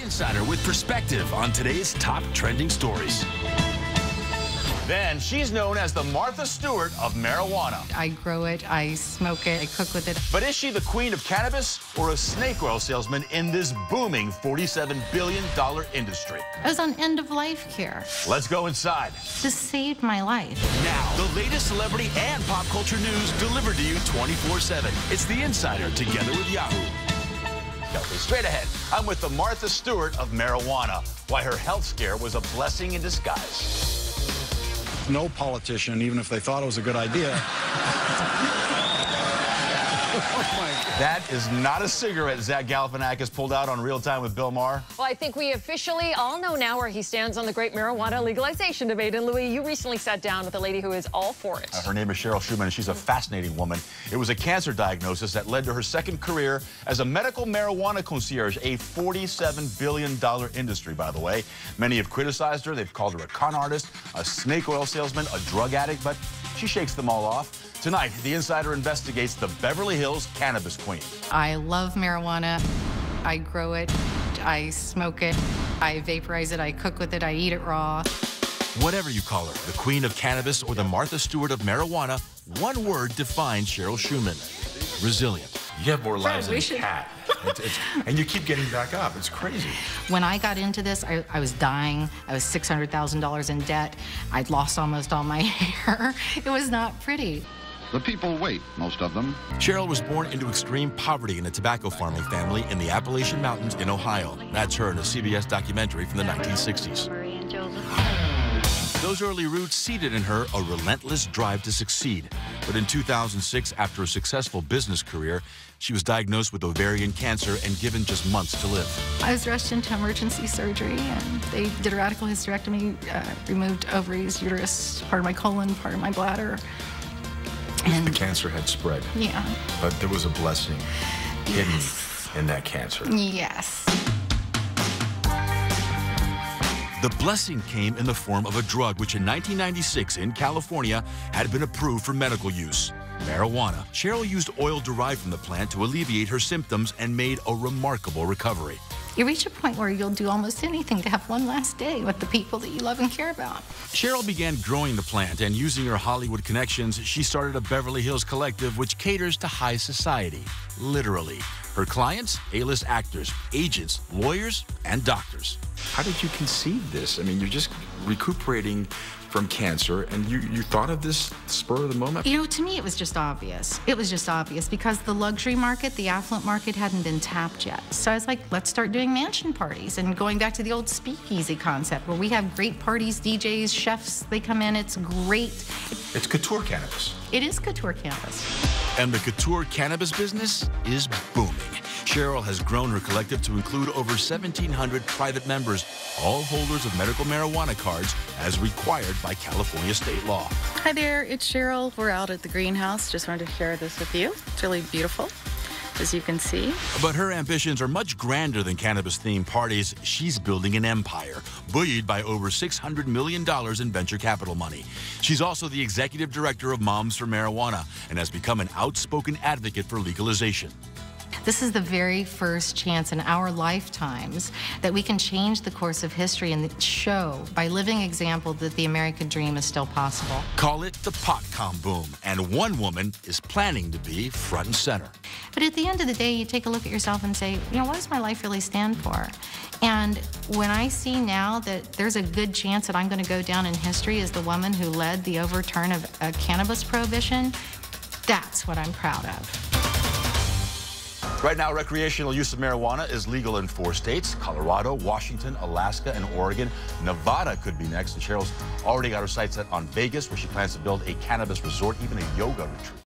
Insider with perspective on today's top trending stories. Then she's known as the Martha Stewart of marijuana. I grow it, I smoke it, I cook with it. But is she the queen of cannabis or a snake oil salesman in this booming $47 billion industry? I was on end-of-life care. Let's go inside. This saved my life. Now, the latest celebrity and pop culture news delivered to you 24/7. It's The Insider together with Yahoo. Okay, straight ahead, I'm with the Martha Stewart of marijuana. Why her health scare was a blessing in disguise. No politician, even if they thought it was a good idea. That is not a cigarette Zach Galifianakis pulled out on Real Time with Bill Maher. Well, I think we officially all know now where he stands on the great marijuana legalization debate. And Louis, you recently sat down with a lady who is all for it. Her name is Cheryl Shuman, and she's a fascinating woman. It was a cancer diagnosis that led to her second career as a medical marijuana concierge, a $47 billion industry, by the way. Many have criticized her. They've called her a con artist, a snake oil salesman, a drug addict, but she shakes them all off. Tonight, The Insider investigates the Beverly Hills cannabis queen. I love marijuana. I grow it, I smoke it, I vaporize it, I cook with it, I eat it raw. Whatever you call her, the queen of cannabis or the Martha Stewart of marijuana, one word defines Cheryl Shuman: resilient. You have more lives than a cat. And you keep getting back up. It's crazy. When I got into this, I was dying. I was $600,000 in debt. I'd lost almost all my hair. It was not pretty. The people wait, most of them. Cheryl was born into extreme poverty in a tobacco farming family in the Appalachian Mountains in Ohio. That's her in a CBS documentary from the 1960s. Those early roots seeded in her a relentless drive to succeed. But in 2006, after a successful business career, she was diagnosed with ovarian cancer and given just months to live. I was rushed into emergency surgery, and they did a radical hysterectomy, removed ovaries, uterus, part of my colon, part of my bladder. And the cancer had spread. Yeah. But there was a blessing hidden in that cancer. Yes. The blessing came in the form of a drug which in 1996 in California had been approved for medical use: marijuana. Cheryl used oil derived from the plant to alleviate her symptoms and made a remarkable recovery. You reach a point where you'll do almost anything to have one last day with the people that you love and care about. Cheryl began growing the plant, and using her Hollywood connections, she started a Beverly Hills collective which caters to high society, literally. Her clients, A-list actors, agents, lawyers, and doctors. How did you conceive this? I mean, you're just recuperating from cancer, and you thought of this spur of the moment? You know, to me, it was just obvious. It was just obvious because the luxury market, the affluent market, hadn't been tapped yet. So I was like, let's start doing mansion parties and going back to the old speakeasy concept where we have great parties, DJs, chefs, they come in, it's great. It's couture cannabis. It is couture cannabis. And the couture cannabis business is booming. Cheryl has grown her collective to include over 1,700 private members, all holders of medical marijuana cards as required by California state law. Hi there, it's Cheryl. We're out at the greenhouse. Just wanted to share this with you. It's really beautiful, as you can see. But her ambitions are much grander than cannabis-themed parties. She's building an empire, buoyed by over $600 million in venture capital money. She's also the executive director of Moms for Marijuana and has become an outspoken advocate for legalization. This is the very first chance in our lifetimes that we can change the course of history and show by living example that the American dream is still possible. Call it the pot-com boom, and one woman is planning to be front and center. But at the end of the day, you take a look at yourself and say, you know, what does my life really stand for? And when I see now that there's a good chance that I'm going to go down in history as the woman who led the overturn of a cannabis prohibition, that's what I'm proud of. Right now, recreational use of marijuana is legal in 4 states: Colorado, Washington, Alaska, and Oregon. Nevada could be next, and Cheryl's already got her sights set on Vegas, where she plans to build a cannabis resort, even a yoga retreat.